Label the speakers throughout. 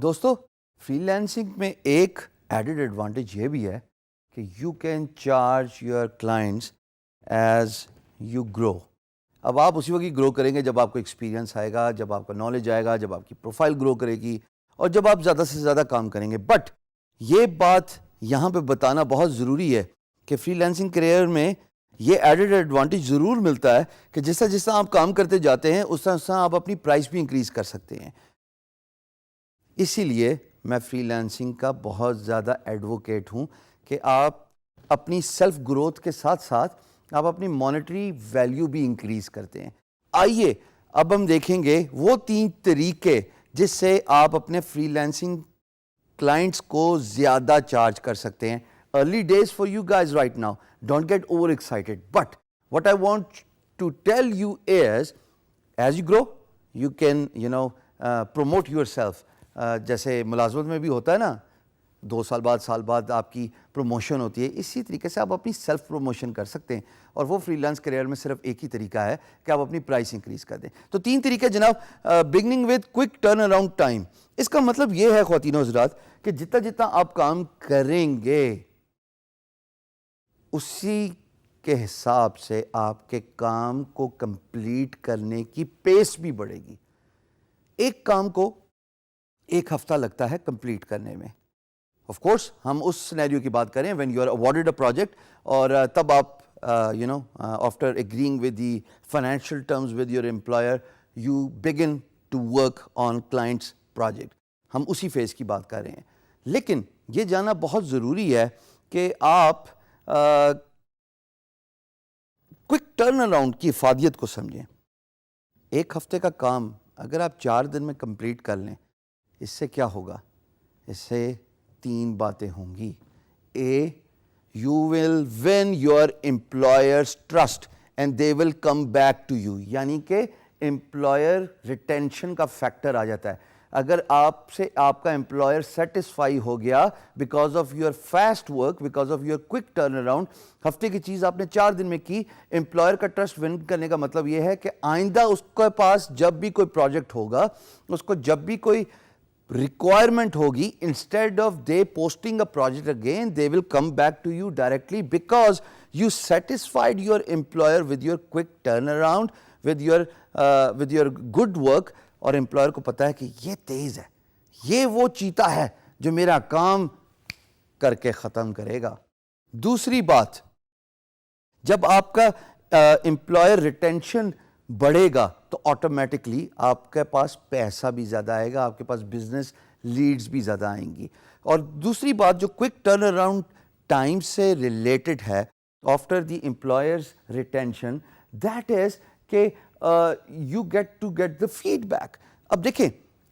Speaker 1: دوستو free lancing میں ایک ایڈڈ ایڈوانٹیج یہ بھی ہے کہ you can charge your clients as you grow. اب آپ اسی وقت گرو کریں گے جب آپ کو ایکسپیرینس آئے گا، جب آپ کا نالج آئے گا، جب آپ کی پروفائل گرو کرے گی اور جب آپ زیادہ سے زیادہ کام کریں گے. بٹ یہ بات یہاں پہ بتانا بہت ضروری ہے کہ فری لانسنگ کریئر میں یہ ایڈڈ ایڈوانٹیج ضرور ملتا ہے کہ جس طرح آپ کام کرتے جاتے ہیں اس طرح آپ اپنی پرائس بھی انکریز کر سکتے ہیں. اسی لیے میں فری لانسنگ کا بہت زیادہ ایڈوکیٹ ہوں کہ آپ اپنی سیلف گروتھ کے ساتھ ساتھ آپ اپنی مانیٹری ویلیو بھی انکریز کرتے ہیں. آئیے اب ہم دیکھیں گے وہ 3 طریقے جس سے آپ اپنے فری لانسنگ کلائنٹس کو زیادہ چارج کر سکتے ہیں. Early days for you guys right now, don't get over excited, but what I want to tell you is as you grow you can promote yourself. جیسے ملازمت میں بھی ہوتا ہے نا, 2 سال بعد سال بعد آپ کی پروموشن ہوتی ہے, اسی طریقے سے آپ اپنی سیلف پروموشن کر سکتے ہیں. اور وہ فری لانس کریئر میں صرف ایک ہی طریقہ ہے کہ آپ اپنی پرائس انکریز کر دیں. تو 3 طریقے جناب. Beginning with quick turn around time. اس کا مطلب یہ ہے خواتین و حضرات کہ جتنا آپ کام کریں گے اسی کے حساب سے آپ کے کام کو کمپلیٹ کرنے کی پیس بھی بڑھے گی. ایک کام کو 1 ہفتہ لگتا ہے کمپلیٹ کرنے میں. آف کورس ہم اس سینیریو کی بات کریں when you are awarded a project اور تب آپ after agreeing with the financial terms with your employer you begin to work on clients project. ہم اسی فیز کی بات کر رہے ہیں. لیکن یہ جاننا بہت ضروری ہے کہ آپ کوئک ٹرن اراؤنڈ کی افادیت کو سمجھیں. 1 ہفتے کا کام اگر آپ 4 دن میں کمپلیٹ کر لیں, اس سے کیا ہوگا؟ اس سے 3 باتیں ہوں گی. A, you will win your employers trust and they will come back to you. یعنی کہ امپلائر ریٹینشن کا فیکٹر آ جاتا ہے. اگر آپ سے آپ کا امپلائر سیٹسفائی ہو گیا because of your fast work, because of your quick turn around, ہفتے کی چیز آپ نے 4 دن میں کی, امپلائر کا ٹرسٹ ون کرنے کا مطلب یہ ہے کہ آئندہ اس کے پاس جب بھی کوئی پروجیکٹ ہوگا, اس کو جب بھی کوئی requirement ہوگی, instead of they posting a project again, they will come back to you directly because you satisfied your employer with your quick turnaround, with your good work. اور امپلائر کو پتا ہے کہ یہ تیز ہے, یہ وہ چیتا ہے جو میرا کام کر کے ختم کرے گا. دوسری بات, جب آپ کا امپلائر ریٹینشن بڑھے گا تو آٹومیٹکلی آپ کے پاس پیسہ بھی زیادہ آئے گا, آپ کے پاس بزنس لیڈز بھی زیادہ آئیں گی. اور دوسری بات جو کوئک ٹرن اراؤنڈ ٹائم سے ریلیٹڈ ہے after the employers retention, that is کہ you get the feedback. اب دیکھیں,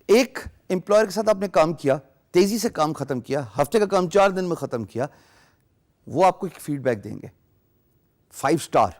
Speaker 1: ایک امپلائر کے ساتھ آپ نے کام کیا, تیزی سے کام ختم کیا, ہفتے کا کام 4 دن میں ختم کیا, وہ آپ کو ایک فیڈ بیک دیں گے. 5 اسٹار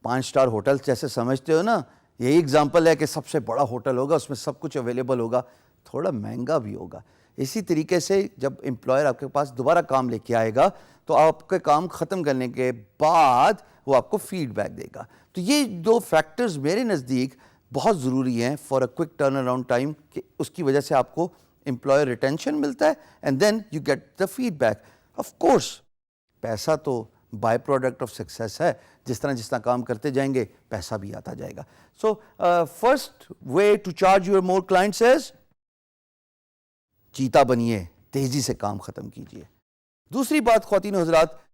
Speaker 1: 5 اسٹار ہوٹل جیسے سمجھتے ہو نا, یہی اگزامپل ہے کہ سب سے بڑا ہوٹل ہوگا, اس میں سب کچھ اویلیبل ہوگا, تھوڑا مہنگا بھی ہوگا. اسی طریقے سے جب امپلائر آپ کے پاس دوبارہ کام لے کے آئے گا تو آپ کے کام ختم کرنے کے بعد وہ آپ کو فیڈ بیک دے گا. تو یہ 2 فیکٹرز میرے نزدیک بہت ضروری ہیں for a quick turn around time, کہ اس کی وجہ سے آپ کو امپلائر ریٹینشن ملتا ہے and then you get the feedback. Of course پیسہ تو بائی پروڈکٹ آف سکسیس ہے, جس طرح کام کرتے جائیں گے پیسہ بھی آتا جائے گا. So first way to charge your more clients is چیتا بنیے, تیزی سے کام ختم کیجیے. دوسری بات خواتین و حضرات,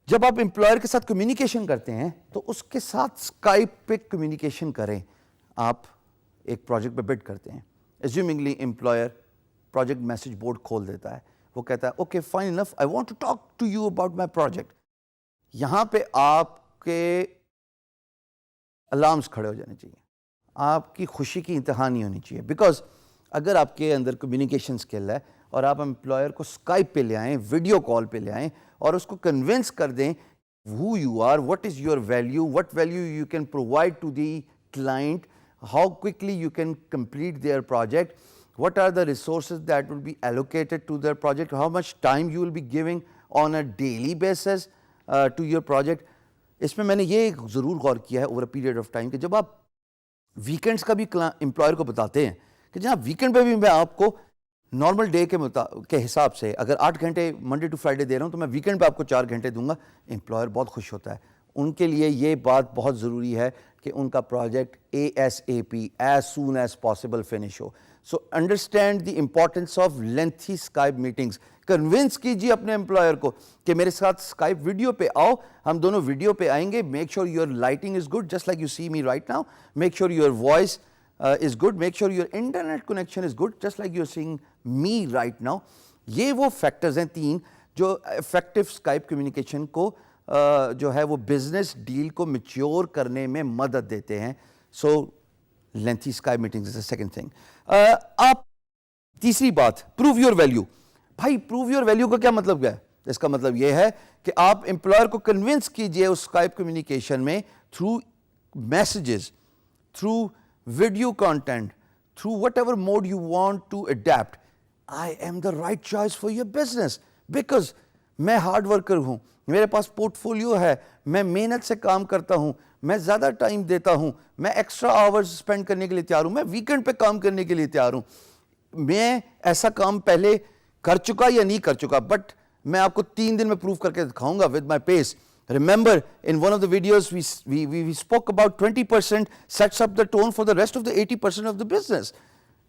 Speaker 1: جب آپ امپلائر کے ساتھ کمیونیکیشن کرتے ہیں تو اس کے ساتھ اسکائپ پہ کمیونیکیشن کریں. آپ ایک پروجیکٹ پہ بڈ کرتے ہیں, assumingly employer project message board کھول دیتا ہے, وہ کہتا ہے okay fine enough, I want to talk to you about my project. یہاں پہ آپ کے الارمز کھڑے ہو جانے چاہیے, آپ کی خوشی کی انتہا نہیں ہونی چاہیے. بیکاز اگر آپ کے اندر کمیونیکیشن اسکل ہے اور آپ امپلائر کو اسکائپ پہ لے آئیں, ویڈیو کال پہ لے آئیں اور اس کو کنونس کر دیں who you are, what is your value, what value you can provide to the client, how quickly you can complete their project, what are the resources that will be allocated to their project, how much time you will be giving on a daily basis to your project. اس میں نے یہ ضرور غور کیا ہے over a period of time کہ جب آپ ویکینڈس کا بھی امپلائر کو بتاتے ہیں کہ جناب ویکینڈ پہ بھی میں آپ کو نارمل ڈے کے حساب سے اگر 8 گھنٹے منڈے ٹو فرائیڈے دے رہا ہوں تو میں ویکینڈ پہ آپ کو 4 گھنٹے دوں گا. امپلائر بہت خوش ہوتا ہے. ان کے لیے یہ بات بہت ضروری ہے کہ ان کا project ASAP as soon as possible finish ہو. So understand the importance of lengthy Skype meetings. Convince کیجیے اپنے امپلائر کو کہ میرے ساتھ اسکائپ ویڈیو پہ آؤ, ہم دونوں ویڈیو پہ آئیں گے. Make sure your lighting is good just like you see me right now. Make sure your voice is good. Make sure your internet connection is good just like you're seeing me right now. یہ وہ factors ہیں 3 جو effective Skype communication کو جو ہے وہ business deal کو mature کرنے میں مدد دیتے ہیں. So lengthy Skype meetings is a second thing. آپ تیسری بات, پروو یور ویلیو. بھائی پروو یور ویلیو کا کیا مطلب کیا ہے؟ اس کا مطلب یہ ہے کہ آپ امپلائر کو کنونس کیجئے اس اسکائپ کمیونیکیشن میں through messages, through video content, through whatever mode you want to adapt. I am the right choice for your business because میں ہارڈ ورکر ہوں, میرے پاس پورٹ فولیو ہے, میں محنت سے کام کرتا ہوں, میں زیادہ ٹائم دیتا ہوں, میں ایکسٹرا آورز اسپینڈ کرنے کے لیے تیار ہوں, میں ویکینڈ پہ کام کرنے کے لیے تیار ہوں. میں ایسا کام پہلے کر چکا یا نہیں کر چکا, بٹ میں آپ کو 3 دن میں پروف کر کے دکھاؤں گا with my pace. Remember, in one of the videos, we spoke about 20% sets up the tone for the rest of the 80% of the business.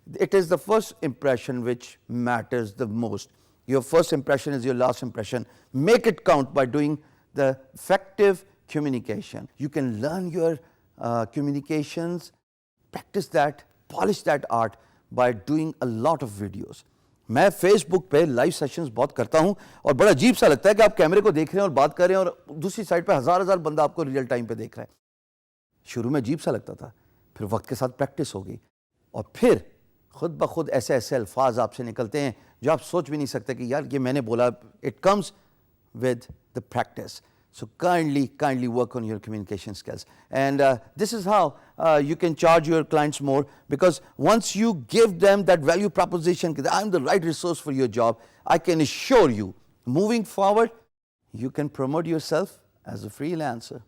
Speaker 1: It is the first impression which matters the most. Your first impression is your last impression. Make it count by doing the effective communication. You can learn your communications, practice that, polish that art by doing a lot of videos. میں face بک پہ live sessions بہت کرتا ہوں اور بڑا عجیب سا لگتا ہے کہ آپ کیمرے کو دیکھ رہے ہیں اور بات کر رہے ہیں اور دوسری سائڈ پہ ہزار بندہ آپ کو ریئل ٹائم پہ دیکھ رہا ہے. شروع میں عجیب سا لگتا تھا, پھر وقت کے ساتھ پریکٹس ہو گئی اور پھر خود بخود ایسے الفاظ آپ سے نکلتے ہیں جو آپ سوچ بھی نہیں سکتے کہ یار یہ میں نے بولا. It comes with the practice. So kindly work on your communication skills. And this is how you can charge your clients more, because once you give them that value proposition, I'm the right resource for your job, I can assure you, moving forward, you can promote yourself as a freelancer.